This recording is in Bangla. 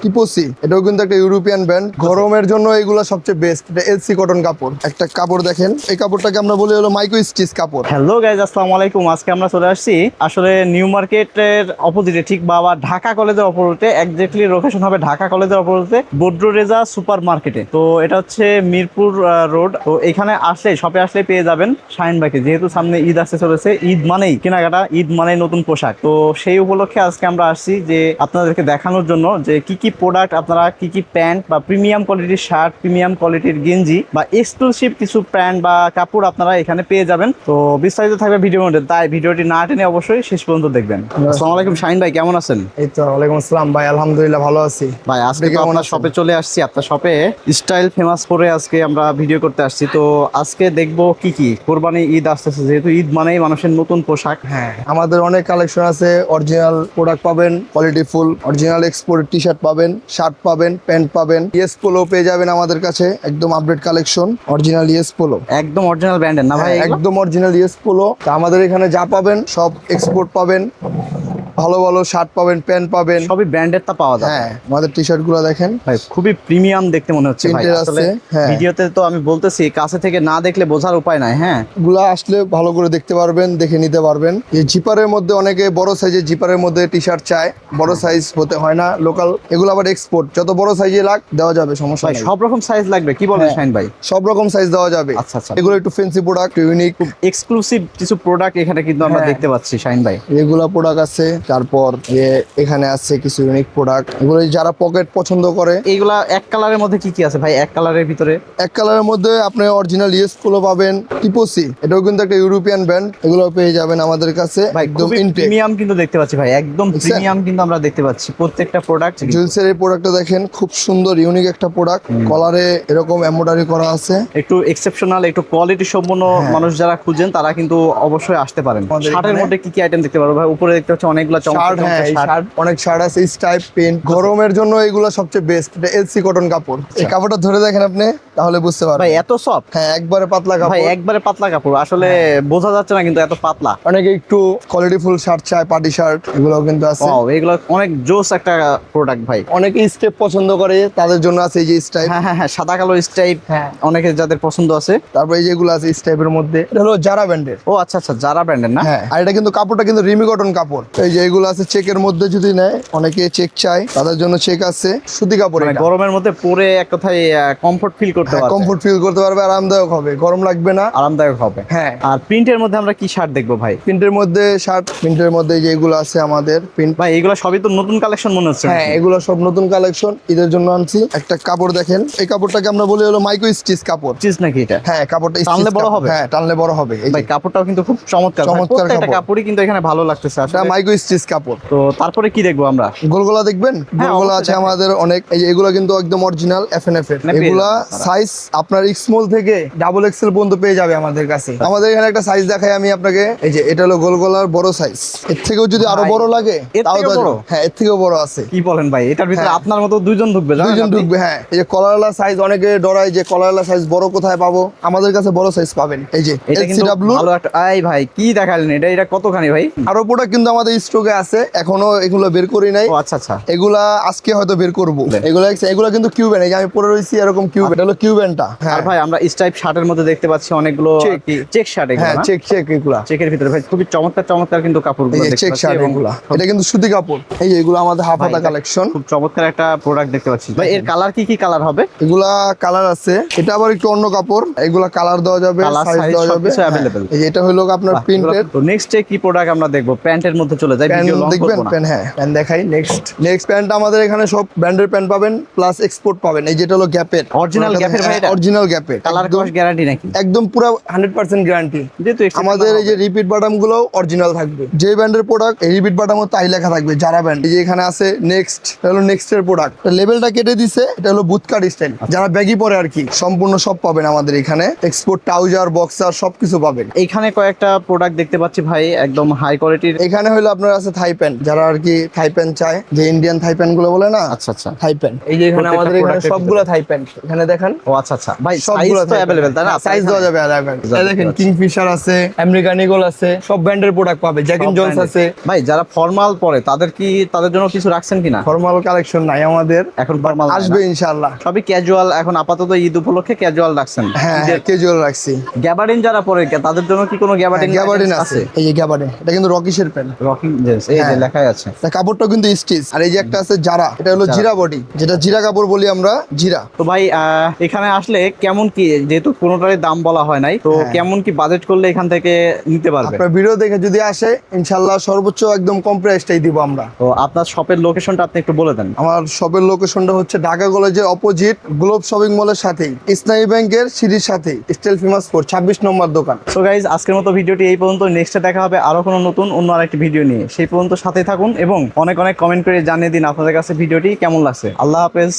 টিপোসি, এটাও কিন্তু একটা ইউরোপিয়ান ব্র্যান্ড। গরমের জন্য এগুলো সবচেয়ে বেস্ট। এটা এলসি কটন কাপড়। একটা কাপড় দেখেন, এই কাপড়টাকে আমরা বলি হলো মাইক্রো স্টিচ কাপড়। হ্যালো গাইজ, আসসালামু আলাইকুম। আজকে আমরা চলে আসছি আসলে নিউ মার্কেটের অপোজিটে, ঠিক বাবা ঢাকা কলেজের অপোজিটে, এক্স্যাক্টলি লোকেশন হবে ঢাকা কলেজের অপোজিটে বদ্ররেজা সুপার মার্কেটে। তো এটা হচ্ছে মিরপুর রোড। তো এখানে আসলে শপে আসলে পেয়ে যাবেন শাহিন ভাইকে, যেহেতু সামনে ঈদ আসতে চলেছে। ঈদ মানেই কেনাকাটা, ঈদ মানেই নতুন পোশাক। তো সেই উপলক্ষে আজকে আমরা আসছি যে আপনাদেরকে দেখানোর জন্য যে কি কি প্রোডাক্ট, আপনারা কি কি প্যান্ট বা প্রিমিয়াম কোয়ালিটির শার্ট, প্রিমিয়াম কোয়ালিটির গেঞ্জি বা এক্সক্লুসিভ কিছু প্যান্ট বা কাপড় আপনারা এখানে পেয়ে যাবেন। তো বিস্তারিত থাকবে ভিডিওর মধ্যে, তাই ভিডিওটি না টেনে অবশ্যই শেষ পর্যন্ত দেখবেন। আসসালামু আলাইকুম শাহিন ভাই, কেমন আছেন? এই তো ওয়ালাইকুম আসসালাম ভাই, আলহামদুলিল্লাহ ভালো আছি। ভাই আজকে তো আপনার শপে চলে আসছি, আপনার শপে স্টাইল ফেমাস করে আজকে আমরা ভিডিও করতে আসছি। তো আজকে দেখবো কি কি, কোরবানি ঈদ আসতেছে, যেহেতু ঈদ মানেই মানুষের নতুন পোশাক। হ্যাঁ, আমাদের অনেক কালেকশন আছে। অরিজিনাল প্রোডাক্ট পাবেন, quality full original export T shirt পাবেন, শার্ট পাবেন, প্যান্ট পাবেন। ইয়েস পোলো পেয়ে যাবেন আমাদের কাছে, একদম update collection. Original yes polo, একদম অরিজিনাল ব্র্যান্ডের না ভাই? একদম অরিজিনাল ইয়েস পোলো। তা আমাদের এখানে যা পাবেন সব এক্সপোর্ট পাবেন। ভালো ভালো শার্ট পাবেন, প্যান্ট পাবেন, সবই ব্র্যান্ডের তা পাওয়া যায়। হ্যাঁ, আমাদের টি শার্ট গুলো দেখেন ভাই খুবই প্রিমিয়াম দেখতে মনে হচ্ছে ভাই। Printed আসলে আছে, হ্যাঁ। ভিডিওতে তো আমি বলতেছি, কাছে থেকে না দেখলে বোঝার উপায় নাই। হ্যাঁ, গুলা আসলে ভালো করে দেখতে পারবেন, দেখে নিতে পারবেন। এই জিপারের মধ্যে অনেকে বড় সাইজের জিপারের মধ্যে টি শার্ট চায়, বড় সাইজ হতে হয় না লোকাল, এগুলো আবার এক্সপোর্ট। যত বড় সাইজে লাগ দেওয়া যাবে, সমস্যা ভাই নেই। সব রকম সাইজ লাগবে কি বলেন হ্যাঁ। শাহিন ভাই? সব রকম সাইজ দেওয়া যাবে। আচ্ছা আচ্ছা, এগুলো একটু ফ্যান্সি প্রোডাক্ট, ইউনিক এক্সক্লুসিভ কিছু প্রোডাক্ট এখানে কিন্তু আমরা হ্যাঁ। দেখতে পাচ্ছি শাহিন ভাই। এগুলা প্রোডাক্ট আছে। তারপর এখানে আছে কিছু ইউনিক প্রোডাক্ট, এগুলো যারা পকেট পছন্দ করে। এইগুলা এক কালারের মধ্যে কি কি আছে ভাই? এক কালারের ভিতরে এক কালারের মধ্যে আপনি অরিজিনাল ইয়েস পোলো পাবেন, টিপোসি, এটাও কিন্তু একটা ইউরোপিয়ান ব্র্যান্ড। এগুলো পেয়ে যাবেন আমাদের কাছে, ভাই একদম খুবই ইনটেক। প্রিমিয়াম কিন্তু দেখতে পাচ্ছি ভাই, একদম দেখছেন? প্রিমিয়াম কিন্তু আমরা দেখতে পাচ্ছি প্রত্যেকটা প্রোডাক্ট। জুয়েলসের এই প্রোডাক্টটা দেখেন, খুব সুন্দর ইউনিক একটা প্রোডাক্ট। কলারে এরকম এমব্রয়ডারি করা আছে, একটু এক্সেপশনাল, একটু কোয়ালিটি সম্পন্ন মানুষ যারা খুঁজেন তারা কিন্তু অবশ্যই আসতে পারেন। আমাদের শার্টের এখানে- মধ্যে কি কি আইটেম দেখতে পারবো ভাই? উপরে দেখতে পাচ্ছি অনেকগুলো শার্ট, হ্যাঁ এই শার্ট, অনেক শার্ট আছে, স্টাইপ পেন্ট। গরমের জন্য এগুলো সবচেয়ে বেস্ট। এটা এলসি কটন কাপড়। এই কাপড়টা ধরে দেখেন আপনি, তাহলে বুঝতে ভাই পারবেন। এত সফট। হ্যাঁ, একবারে পাতলা ভাই কাপড়। একবারে পাতলা কাপড়, আসলে বোঝা যাচ্ছে না কিন্তু এত পাতলা। অনেকে একটু কোয়ালিটি ফুল শার্ট চায়, পার্টি শার্ট, এগুলোও কিন্তু আছে। ওয়াও, এগুলো অনেক জোস একটা প্রোডাক্ট ভাই। অনেকে স্টেপ পছন্দ করে, তাদের জন্য আছে এই যে স্টাইপ। হ্যাঁ হ্যাঁ হ্যাঁ, সাদা কালো স্টাইপ, হ্যাঁ। অনেকে যাদের পছন্দ আছে। তারপর এই যেগুলো আছে স্টাইপের মধ্যে, এটা হলো জারা ব্র্যান্ডের। ও আচ্ছা আচ্ছা, যারা ব্র্যান্ডের না? হ্যাঁ, আর এটা কিন্তু কাপড়টা কিন্তু রিমি কটন কাপড়। এই যে এগুলো আছে চেকের মধ্যে, যদি নেয় অনেকে চেক চায়, তাদের জন্য চেক আছে। সুতি কাপড়, মানে গরমের মধ্যে পরে এক কথায় কমফোর্ট ফিল করতে পারবে, কমফোর্ট ফিল করতে পারবে, আরামদায়ক হবে, গরম লাগবে না, আরামদায়ক হবে। হ্যাঁ। আর প্রিন্টের মধ্যে আমরা কি শার্ট দেখবো ভাই? প্রিন্টের মধ্যে শার্ট, প্রিন্টের মধ্যে যেগুলো আছে আমাদের প্রিন্ট। ভাই এগুলো সবই তো নতুন কালেকশন মনে হচ্ছে। হ্যাঁ, এগুলো সব নতুন কালেকশন, ঈদের জন্য আনছি। একটা কাপড় দেখেন, এই কাপড়টাকে আমরা বলি হলো মাইক্রো স্টিচ কাপড়। চিজ নাকি এটা? হ্যাঁ, কাপড়টা টানলে stitch বড় কাপড়। হবে? হ্যাঁ, টানলে বড় হবে। এই ভাই কাপড়টাও কিন্তু খুব চমৎকার, চমৎকার প্রত্যেকটা কাপড়। কাপড়ই কিন্তু এখানে ভালো লাগতেছে এটা আসলে। মাইক্রো স্টিচ কাপড়। তো তারপরে কি দেখবো আমরা? গোলগোলা দেখবেন, হ্যাঁ, গোলগোলা অবশ্যই আছে দেখেন। আমাদের অনেক। এই যে এগুলো কিন্তু একদম অরিজিনাল এফএনএফ এর। না, পেয়ে এগুলা যাবেন আপনারা। সাইজ আপনার স্মল থেকে ডাবল এক্সেল পর্যন্ত পেয়ে যাবে আমাদের কাছে। আমাদের এখানে একটা সাইজ দেখাই আমি আপনাকে। এই যে এটা হলো গোলগোলার বড় সাইজ। এর থেকেও যদি আরো ভাই, বড় লাগে এর তাও থেকেও দেওয়া বড়? যাবে। হ্যাঁ, এর থেকেও বড় আছে। কি বলেন ভাই, এটার ভিতরে হ্যাঁ। আপনার মতো দুইজন ঢুকবে, জানেন দুইজন আপনি? ঢুকবে, হ্যাঁ। এই যে কলারলা সাইজ, অনেকে ডরায় যে কলারলা সাইজ বড় কোথায় পাবো, আমাদের কাছে বড় সাইজ পাবেন। এই যে এটা কিন্তু এলসিডব্লিউ। ভালো একটা। এই ভাই কি দেখালেন, এটা এটা কতখানি ভাই? আরো প্রোডাক্ট কিন্তু আমাদের স্টকে আছে, এখনো এগুলো বের করি নাই। ও আচ্ছা আচ্ছা। এগুলা আজকে হয়তো বের করবো। এগুলা কিন্তু কিউবেন, এই যে আমি পরে রয়েছি এরকম কিউবেন, এটা হলো কিউবেনটা। আর হ্যাঁ ভাই আমরা স্ট্রাইপ শার্টের মধ্যে দেখতে পাচ্ছি অনেকগুলো Check। চেক শার্ট, হ্যাঁ, এগুলো চেক চেক এগুলা। চেকের ভিতরে ভাই খুবই চমৎকার চমৎকার কিন্তু কাপড়গুলো এই যে দেখতে চেক পাচ্ছি শার্ট এবং এগুলা, এটা কিন্তু সুতি কাপড়। এই যে এগুলো আমাদের হাফ ভাই, হাতা এটা কালেকশন। খুব চমৎকার একটা প্রোডাক্ট দেখতে পাচ্ছি ভাই। এর কালার কি কি কালার হবে? এগুলা কালার আছে, এটা আবার একটু অন্য কাপড়। এগুলা কালার দেওয়া যাবে, Colour, সাইজ size দেওয়া যাবে। সবকিছু হ্যাঁ, available। এই যে এটা হলো আপনার প্রিন্টেড। তো নেক্সট কি প্রোডাক্ট আমরা দেখবো? প্যান্টের মধ্যে চলে যাই, প্যান্ট ভিডিও লং দেখবেন, করব না। প্যান্ট, হ্যাঁ প্যান্ট দেখাই। নেক্সট প্যান্ট আমাদের এখানে সব ব্র্যান্ডের প্যান্ট পাবেন, প্লাস এক্সপোর্ট পাবেন। এই যেটা হলো গ্যাপের, Original Gap এর ভাই এটা? অরিজিনাল গ্যাপের, কালার কস গ্যারান্টি নাকি? একদম পুরো 100% গ্যারান্টি। যেহেতু exceptional আমাদের এই যে হবে। রিপিট বাটাম গুলো অরিজিনাল থাকবে। যে ব্র্যান্ডের প্রোডাক্ট এই রিপিট বাটামও তাই লেখা থাকবে, যারা ব্র্যান্ড। এই যে এখানে আছে নেক্সট, এটা হলো নেক্সট এর প্রোডাক্ট। লেবেলটা কেটে দিছে, এটা হলো বুথকাট স্টাইল, যারা ব্যাগি পরে আর কি, সম্পূর্ণ সব পাবেন আমাদের এখানে। এক্সপোর্ট ট্রাউজার, বক্সার সবকিছু পাবেন। এইখানে কয়েকটা প্রোডাক্ট দেখতে পাচ্ছি ভাই, একদম হাই কোয়ালিটির। এখানে হলো আপনার আছে থাই প্যান্ট, যারা আর কি থাই প্যান্ট চায়, যে ইন্ডিয়ান থাই প্যান্ট গুলো বলে না, আচ্ছা আচ্ছা। থাই প্যান্ট। এই যে এখানে আমাদের এখানে সবগুলো থাই প্যান্ট, এখানে দেখেন ও আচ্ছা আচ্ছা ভাই, সাইজ সবগুলো তো अवेलेबल তাই না? সাইজ দেওয়া যাবে अवेलेबल। এই দেখেন কিংফিশার আছে, আমেরিকান ইগল আছে, সব ব্র্যান্ডের প্রোডাক্ট পাবে। জ্যাক এন্ড জোনস আছে। ভাই যারা ফর্মাল পরে তাদের জন্য কিছু রাখছেন কিনা? ফর্মাল কালেকশন নাই আমাদের, এখন ফর্মাল আসবে ইনশাআল্লাহ। সবই ক্যাজুয়াল, এখন আপাতত ঈদ উপলক্ষে ক্যাজুয়াল রাখছেন। হ্যাঁ ক্যাজুয়াল রাখছি। গ্যাবার্ডিন যারা পরে তাদের জন্য কি কোনো গ্যাবার্ডিন গ্যাবার্ডিন আছে? এই যে গ্যাবার্ডিন, এটা কিন্তু রকিশের প্যান্ট, রকিং জেন্স, এই যে লেখাই আছে। তা কাপড়টা কিন্তু স্টিচ। আর এই যে একটা আছে জারা, এটা হলো জিরা বডি, যেটা জিরা কাপড় বলি আমরা, জিরা। তো ভাই এখানে আসলে কেমন কি, যেহেতু কোনোটারই দাম বলা হয় নাই, তো কেমন কি বাজেট করলে এখান থেকে নিতে পারবে? আপনার ভিডিও দেখে যদি আসে ইনশাআল্লাহ সর্বোচ্চ একদম কম প্রাইসটাই দিব আমরা। তো আপনার শপের লোকেশনটা আপনি একটু বলে দেন। আমার শপের লোকেশনটা হচ্ছে ঢাকা কলেজের অপোজিট গ্লোব শপিং মলের সাথেই, ইসলামী ব্যাংকের সিঁড়ির সাথেই, স্টাইল ফেমাস ফোর 26 নম্বর দোকান। সো গাইজ, আজকের মতো ভিডিওটি এই পর্যন্ত। নেক্সটে দেখা হবে আরো কোনো নতুন অন্য আরেকটি ভিডিও নিয়ে। সেই পর্যন্ত সাথে থাকুন এবং অনেক অনেক কমেন্ট করে জানিয়ে দিন আপনাদের কাছে ভিডিওটি কেমন লাগছে। আল্লাহ হাফেজ।